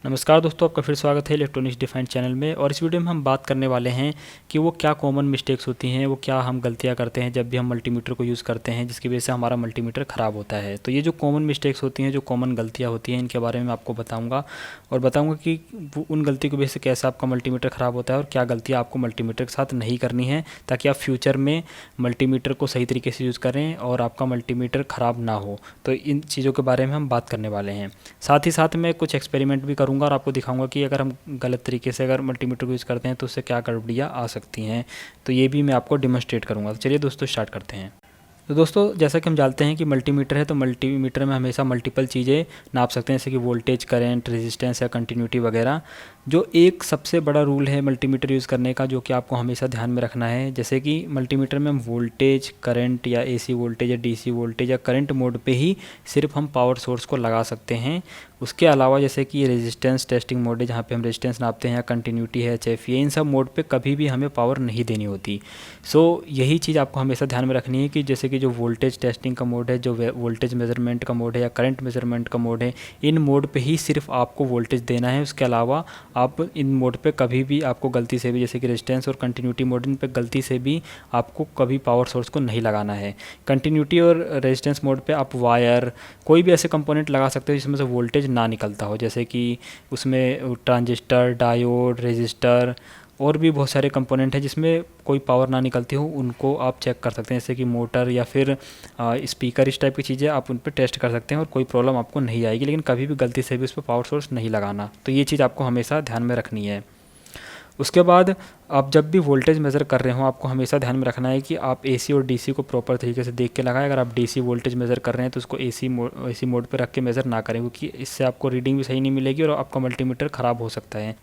नमस्कार दोस्तों, आपका फिर स्वागत है इलेक्ट्रॉनिक्स डिफाइंड चैनल में। और इस वीडियो में हम बात करने वाले हैं कि वो क्या कॉमन मिस्टेक्स होती हैं, वो क्या हम गलतियां करते हैं जब भी हम मल्टीमीटर को यूज़ करते हैं, जिसकी वजह से हमारा मल्टीमीटर ख़राब होता है। तो ये जो कॉमन मिस्टेक्स होती हैं, जो कॉमन गलतियाँ होती हैं, इनके बारे में आपको बताऊँगा और बताऊँगा कि उन गलती की वजह से कैसे आपका मल्टीमीटर ख़राब होता है और क्या गलतियाँ आपको मल्टीमीटर के साथ नहीं करनी है, ताकि आप फ्यूचर में मल्टीमीटर को सही तरीके से यूज़ करें और आपका मल्टीमीटर ख़राब ना हो। तो इन चीज़ों के बारे में हम बात करने वाले हैं। साथ ही साथ मैं कुछ एक्सपेरिमेंट भी करूंगा और आपको दिखाऊंगा कि अगर हम गलत तरीके से अगर मल्टीमीटर को यूज़ करते हैं तो उससे क्या गड़बड़ियाँ आ सकती हैं। तो ये भी मैं आपको डिमॉन्स्ट्रेट करूंगा। तो चलिए दोस्तों, स्टार्ट करते हैं। तो दोस्तों, जैसा कि हम जानते हैं कि मल्टीमीटर है, तो मल्टीमीटर में हमेशा मल्टीपल चीज़ें नाप सकते हैं, जैसे कि वोल्टेज, करंट, रेजिस्टेंस या कंटिन्यूटी वगैरह। जो एक सबसे बड़ा रूल है मल्टीमीटर यूज़ करने का, जो कि आपको हमेशा ध्यान में रखना है, जैसे कि मल्टीमीटर में हम वोल्टेज, करंट या एसी वोल्टेज या डीसी वोल्टेज या करंट मोड पे ही सिर्फ हम पावर सोर्स को लगा सकते हैं। उसके अलावा जैसे कि रेजिस्टेंस टेस्टिंग मोड है, जहाँ पे हम रेजिस्टेंस नापते हैं, या कंटिन्यूटी है, एचएफ, इन सब मोड पे कभी भी हमें पावर नहीं देनी होती। यही चीज़ आपको हमेशा ध्यान में रखनी है कि जैसे कि जो वोल्टेज टेस्टिंग का मोड है, जो वोल्टेज मेजरमेंट का मोड है या करंट मेजरमेंट का मोड है, इन मोड पे ही सिर्फ आपको वोल्टेज देना है। उसके अलावा आप इन मोड पे कभी भी आपको गलती से भी, जैसे कि रेजिस्टेंस और कंटिन्यूटी मोड, इन पे गलती से भी आपको कभी पावर सोर्स को नहीं लगाना है। कंटिन्यूटी और रेजिस्टेंस मोड पे आप वायर, कोई भी ऐसे कंपोनेंट लगा सकते हो जिसमें से वोल्टेज ना निकलता हो, जैसे कि उसमें ट्रांजिस्टर, डायोड, रेजिस्टर और भी बहुत सारे कंपोनेंट हैं जिसमें कोई पावर ना निकलती हो, उनको आप चेक कर सकते हैं, जैसे कि मोटर या फिर स्पीकर, इस टाइप की चीज़ें आप उन पर टेस्ट कर सकते हैं और कोई प्रॉब्लम आपको नहीं आएगी। लेकिन कभी भी गलती से भी उस पर पावर सोर्स नहीं लगाना। तो ये चीज़ आपको हमेशा ध्यान में रखनी है। उसके बाद आप जब भी वोल्टेज मेज़र कर रहे हो, आपको हमेशा ध्यान में रखना है कि आप एसी और डीसी को प्रॉपर तरीके से देख के लगाएं। अगर आप डीसी वोल्टेज मेज़र कर रहे हैं तो उसको एसी मोड पर रख के मेज़र ना करें, क्योंकि इससे आपको रीडिंग भी सही नहीं मिलेगी और आपका मल्टीमीटर ख़राब हो सकता है।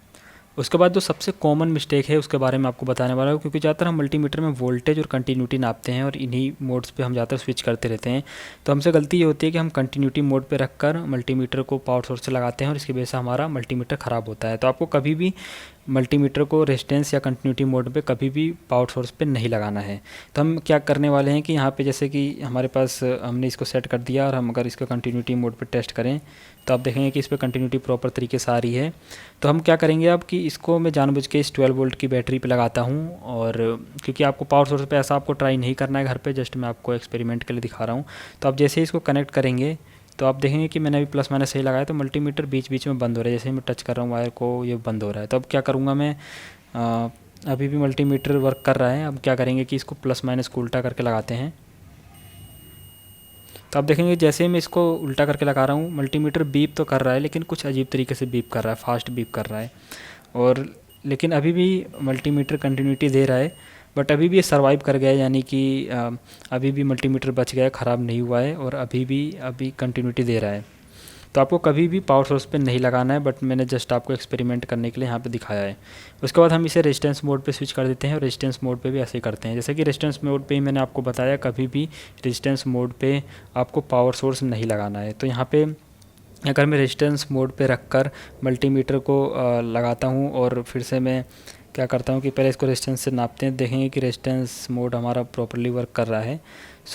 उसके बाद जो सबसे कॉमन मिस्टेक है उसके बारे में आपको बताने वाला हूँ, क्योंकि ज़्यादातर हम मल्टीमीटर में वोल्टेज और कंटिन्यूटी नापते हैं और इन्हीं मोड्स पे हम ज़्यादातर स्विच करते रहते हैं। तो हमसे गलती ये होती है कि हम कंटिन्यूटी मोड पे रखकर मल्टीमीटर को पावर सोर्स से लगाते हैं और इसकी वजह से हमारा मल्टीमीटर ख़राब होता है। तो आपको कभी भी मल्टीमीटर को रेजिस्टेंस या कंटिन्यूटी मोड पे कभी भी पावर सोर्स पे नहीं लगाना है। तो हम क्या करने वाले हैं कि यहाँ पे जैसे कि हमारे पास हमने इसको सेट कर दिया और हम अगर इसको कंटिन्यूटी मोड पे टेस्ट करें तो आप देखेंगे कि इस पर कंटिन्यूटी प्रॉपर तरीके से आ रही है। तो हम क्या करेंगे अब कि इसको मैं जानबूझ के इस 12 वोल्ट की बैटरी पे लगाता हूँ, और क्योंकि आपको पावर सोर्स पे ऐसा आपको ट्राई नहीं करना है घर पे, जस्ट मैं आपको एक्सपेरिमेंट के लिए दिखा रहा हूँ। तो आप जैसे ही इसको कनेक्ट करेंगे तो आप देखेंगे कि मैंने अभी प्लस माइनस सही लगाया, तो मल्टीमीटर बीच बीच में बंद हो रहा है। जैसे ही मैं टच कर रहा हूँ वायर को, ये बंद हो रहा है। तो अब क्या करूँगा मैं, अभी भी मल्टीमीटर वर्क कर रहा है। अब क्या करेंगे कि इसको प्लस माइनस को उल्टा करके लगाते हैं। तो आप देखेंगे जैसे ही मैं इसको उल्टा करके लगा रहा हूँ, मल्टीमीटर बीप तो कर रहा है, लेकिन कुछ अजीब तरीके से बीप कर रहा है, फास्ट बीप कर रहा है। और लेकिन अभी भी मल्टीमीटर कंटिन्यूटी दे रहा है, बट अभी भी ये सर्वाइव कर गया है, यानी कि अभी भी मल्टीमीटर बच गया है, ख़राब नहीं हुआ है और अभी कंटिन्यूटी दे रहा है। तो आपको कभी भी पावर सोर्स पे नहीं लगाना है, बट मैंने जस्ट आपको एक्सपेरिमेंट करने के लिए यहाँ पे दिखाया है। उसके बाद हम इसे रेजिस्टेंस मोड पे स्विच कर देते हैं और रेजिस्टेंस मोड पे भी ऐसे ही करते हैं। जैसे कि रेजिस्टेंस मोड पे ही मैंने आपको बताया, कभी भी रेजिस्टेंस मोड पे आपको पावर सोर्स नहीं लगाना है। तो यहाँ पे अगर मैं रेजिस्टेंस मोड पे रखकर मल्टीमीटर को लगाता हूँ और फिर से मैं क्या करता हूँ कि पहले इसको रेजिस्टेंस से नापते हैं, देखेंगे कि रेजिस्टेंस मोड हमारा प्रॉपर्ली वर्क कर रहा है।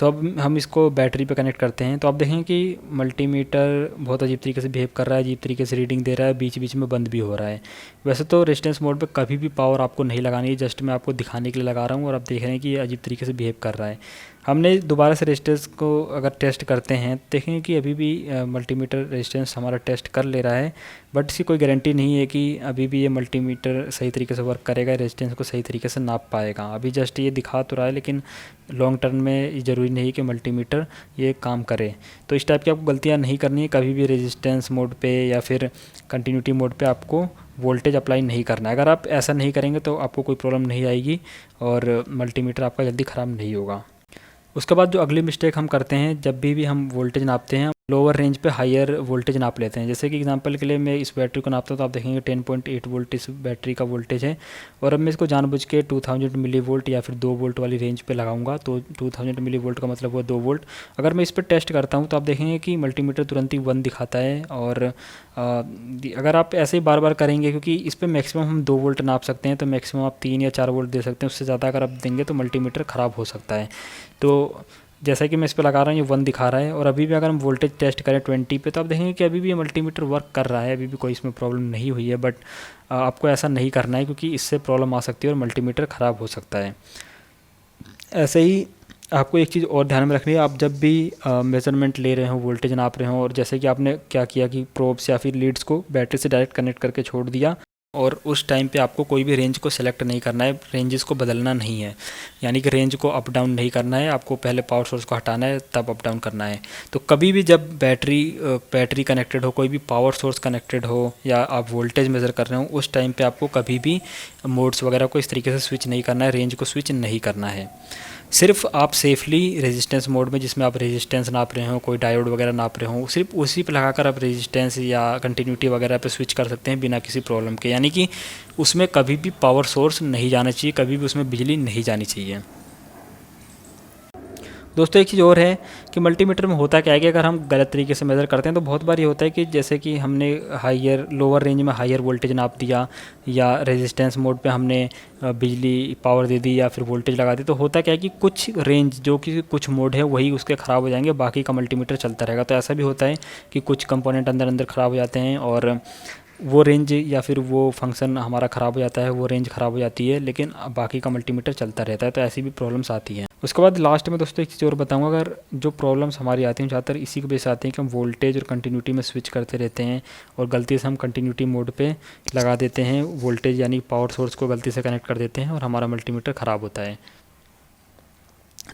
अब हम इसको बैटरी पे कनेक्ट करते हैं। तो आप देखें कि मल्टीमीटर बहुत अजीब तरीके से बिहेव कर रहा है, अजीब तरीके से रीडिंग दे रहा है, बीच बीच में बंद भी हो रहा है। वैसे तो रेजिस्टेंस मोड पे कभी भी पावर आपको नहीं लगानी है, जस्ट मैं आपको दिखाने के लिए लगा रहा हूँ और आप देख रहे हैं कि ये अजीब तरीके से बिहेव कर रहा है। हमने दोबारा से रेजिस्टेंस को अगर टेस्ट करते हैं, देखेंगे कि अभी भी मल्टीमीटर रेजिस्टेंस हमारा टेस्ट कर ले रहा है, बट इसकी कोई गारंटी नहीं है कि अभी भी ये मल्टीमीटर सही तरीके से वर्क करेगा, रेजिस्टेंस को सही तरीके से नाप पाएगा। अभी जस्ट ये दिखा तो रहा है, लेकिन लॉन्ग टर्म में ज़रूरी नहीं कि मल्टीमीटर ये काम करे। तो इस टाइप की आपको गलतियाँ नहीं करनी है। कभी भी रेजिस्टेंस मोड पे या फिर कंटिन्यूटी मोड पे आपको वोल्टेज अप्लाई नहीं करना है। अगर आप ऐसा नहीं करेंगे तो आपको कोई प्रॉब्लम नहीं आएगी और मल्टीमीटर आपका जल्दी ख़राब नहीं होगा। उसके बाद जो अगली मिस्टेक हम करते हैं, जब भी हम वोल्टेज नापते हैं, लोअर रेंज पे हायर वोल्टेज नाप लेते हैं। जैसे कि एग्जांपल के लिए मैं इस बैटरी को नापता हूँ तो आप देखेंगे 10.8 वोल्ट इस बैटरी का वोल्टेज है, और अब मैं इसको जानबूझ के 2000 मिली वोल्ट या फिर 2 वोल्ट वाली रेंज पे लगाऊंगा। तो 2000 मिली वोल्ट का मतलब वो 2 वोल्ट। अगर मैं इस पर टेस्ट करता हूँ तो आप देखेंगे कि मल्टीमीटर तुरंत ही 1 दिखाता है। और अगर आप ऐसे ही बार बार करेंगे, क्योंकि इस पर मैक्सिमम हम 2 वोल्ट नाप सकते हैं, तो मैक्सिमम आप 3 या 4 वोल्ट दे सकते हैं। उससे ज़्यादा अगर आप देंगे तो मल्टीमीटर ख़राब हो सकता है। तो जैसा कि मैं इस पे लगा रहा हूँ ये 1 दिखा रहा है, और अभी भी अगर हम वोल्टेज टेस्ट करें 20 पे तो आप देखेंगे कि अभी भी ये मल्टीमीटर वर्क कर रहा है, अभी भी कोई इसमें प्रॉब्लम नहीं हुई है। बट आपको ऐसा नहीं करना है क्योंकि इससे प्रॉब्लम आ सकती है और मल्टीमीटर ख़राब हो सकता है। ऐसे ही आपको एक चीज़ और ध्यान में रखनी है, आप जब भी मेज़रमेंट ले रहे हो, वोल्टेज नाप रहे हो, और जैसे कि आपने क्या किया कि प्रोब्स या फिर लीड्स को बैटरी से डायरेक्ट कनेक्ट करके छोड़ दिया, और उस टाइम पे आपको कोई भी रेंज को सेलेक्ट नहीं करना है, रेंजेस को बदलना नहीं है, यानी कि रेंज को अप डाउन नहीं करना है, आपको पहले पावर सोर्स को हटाना है तब अप डाउन करना है। तो कभी भी जब बैटरी कनेक्टेड हो, कोई भी पावर सोर्स कनेक्टेड हो, या आप वोल्टेज मेज़र कर रहे हो, उस टाइम पे आपको कभी भी मोड्स वगैरह को इस तरीके से स्विच नहीं करना है, रेंज को स्विच नहीं करना है। सिर्फ आप सेफली रेजिस्टेंस मोड में, जिसमें आप रेजिस्टेंस नाप रहे हो, कोई डायोड वगैरह नाप रहे हो, सिर्फ उसी पे लगाकर आप रेजिस्टेंस या कंटिन्यूटी वगैरह पे स्विच कर सकते हैं बिना किसी प्रॉब्लम के, यानी कि उसमें कभी भी पावर सोर्स नहीं जाना चाहिए, कभी भी उसमें बिजली नहीं जानी चाहिए। दोस्तों एक चीज़ और है कि मल्टीमीटर में होता क्या है कि अगर हम गलत तरीके से मेज़र करते हैं तो बहुत बार ये होता है कि जैसे कि हमने लोअर रेंज में हायर वोल्टेज नाप दिया, या रेजिस्टेंस मोड पे हमने बिजली पावर दे दी या फिर वोल्टेज लगा दी, तो होता क्या है कि कुछ रेंज जो कि कुछ मोड है वही उसके ख़राब हो जाएंगे, बाकी का मल्टीमीटर चलता रहेगा। तो ऐसा भी होता है कि कुछ कंपोनेंट अंदर अंदर ख़राब हो जाते हैं और वो रेंज या फिर वो फंक्शन हमारा ख़राब हो जाता है, वो रेंज ख़राब हो जाती है, लेकिन बाकी का मल्टीमीटर चलता रहता है। तो ऐसी भी प्रॉब्लम्स आती हैं। उसके बाद लास्ट में दोस्तों एक चीज़ और बताऊंगा, अगर जो प्रॉब्लम्स हमारी आती हैं ज़्यादातर इसी की वजह से आती हैं कि हम वोल्टेज और कंटिन्यूटी में स्विच करते रहते हैं, और गलती से हम कंटिन्यूटी मोड पे लगा देते हैं वोल्टेज, यानी पावर सोर्स को गलती से कनेक्ट कर देते हैं और हमारा मल्टीमीटर ख़राब होता है।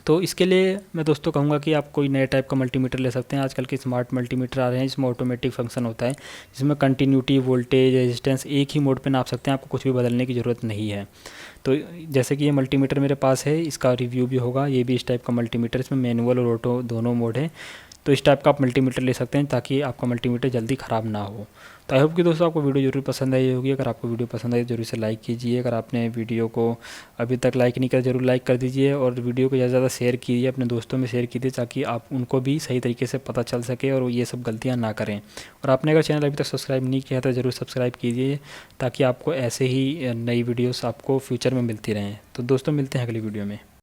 तो इसके लिए मैं दोस्तों कहूँगा कि आप कोई नए टाइप का मल्टीमीटर ले सकते हैं। आजकल के स्मार्ट मल्टीमीटर आ रहे हैं जिसमें ऑटोमेटिक फंक्शन होता है, जिसमें कंटिन्यूटी, वोल्टेज, रेजिस्टेंस एक ही मोड पे नाप सकते हैं, आपको कुछ भी बदलने की ज़रूरत नहीं है। तो जैसे कि ये मल्टीमीटर मेरे पास है, इसका रिव्यू भी होगा, ये भी इस टाइप का मल्टीमीटर, इसमें मैनुअल और ऑटो दोनों मोड है। तो इस टाइप का आप मल्टीमीटर ले सकते हैं ताकि आपका मल्टीमीटर जल्दी ख़राब ना हो। तो आई होप कि दोस्तों आपको वीडियो ज़रूर पसंद आई होगी। अगर आपको वीडियो पसंद आई तो जरूर से लाइक कीजिए। अगर आपने वीडियो को अभी तक लाइक नहीं किया ज़रूर लाइक कर दीजिए, और वीडियो को ज़्यादा से ज़्यादा शेयर कीजिए, अपने दोस्तों में शेयर कीजिए ताकि आप उनको भी सही तरीके से पता चल सके और ये सब गलतियाँ ना करें। और आपने अगर चैनल अभी तक सब्सक्राइब नहीं किया तो ज़रूर सब्सक्राइब कीजिए ताकि आपको ऐसे ही नई वीडियोस आपको फ्यूचर में मिलती रहें। तो दोस्तों मिलते हैं अगली वीडियो में।